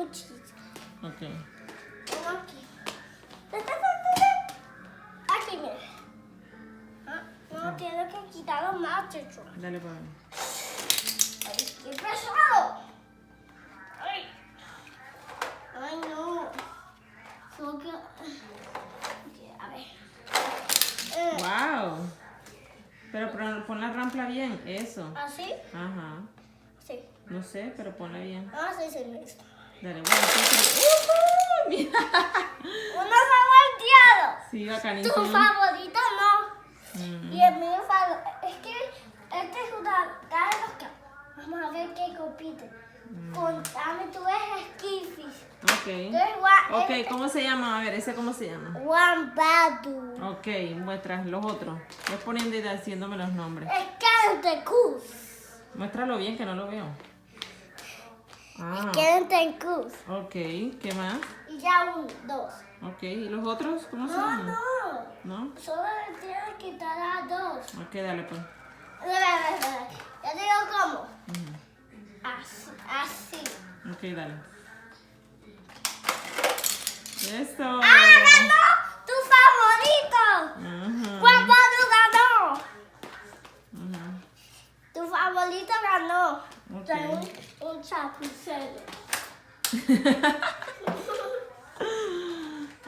muchísimo. Ok. Uno aquí. Aquí, mira. No, tienes que quitar los machos. Dale para ver. ¡Ay, qué pesado! ¡Ay! ¡Ay, no! Solo que... A ver. ¡Wow! Pero pon la rampla bien, eso. ¿Así? Ajá. Sí. No sé, pero ponla bien. Así se me gusta. Dale, bueno, sí. Mira. ¡Uno se ha volteado! Sí, bacanísimo. Tu favorito no. Mm. Y el mío favorito. Es que este es una. Dale los que. Vamos a ver qué compite. Contame, tú eres Skiffy. Ok. Ok, ¿cómo se llama? A ver, ¿ese cómo se llama? Wambadu. Ok, muestras los otros. Ves poniendo y haciéndome los nombres. Skentecus. Muéstralo bien que no lo veo. Ah, Skentecus. ok, ¿qué más? Y ya dos. Ok, ¿y los otros cómo se No, llaman? no. ¿No? Solo le tienes que quitar a dos. Ok, dale pues. Ya te digo cómo. Ujú. Así. Ok, dale. Esto. ¡Ah, ganó! ¡Tu favorito! Ajá. Wambadu ganó. Ajá. Tu favorito ganó. Ok. Trae un chapucero.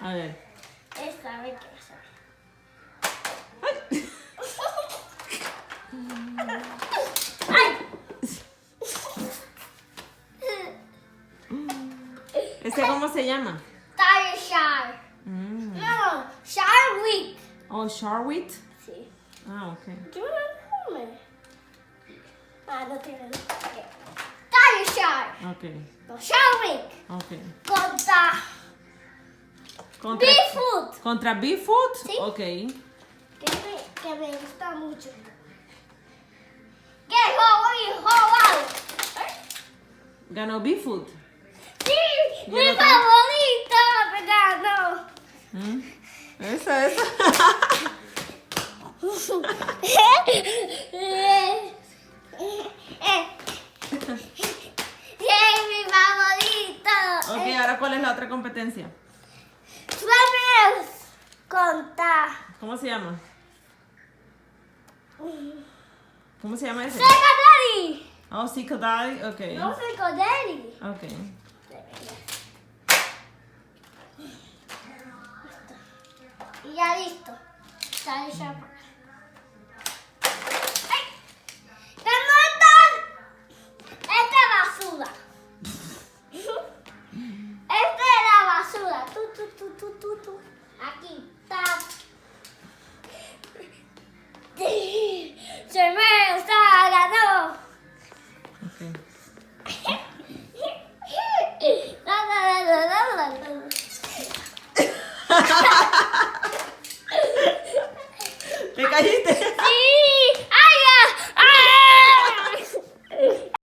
A ver. Esta vez que hacer. ¡Ay! ¿Este cómo se llama? Tire Shark. Mm. No, Shark Week. Oh, Charwit. Sí. Ah, ok. ¿Tiene un nombre? Ah, no tiene nombre. Tire Shark. Ok. No, Shark Week. Ok. Contra Bigfoot. ¿Contra Bigfoot? Sí. Ok. Que me gusta mucho. ¿Qué juego? ¿Ganó Bigfoot? Sí, ¿Y mi el otro? favorito, me ganó. ¿Mm? Eso. Es mi favorito. Ok, ahora ¿cuál es la otra competencia? Swimmers contra ¿Cómo se llama? ¿Cómo se llama ese? Secondary. Oh, Psychodai. Ok. No Secondary. Ok. Y ya listo. Sale ya.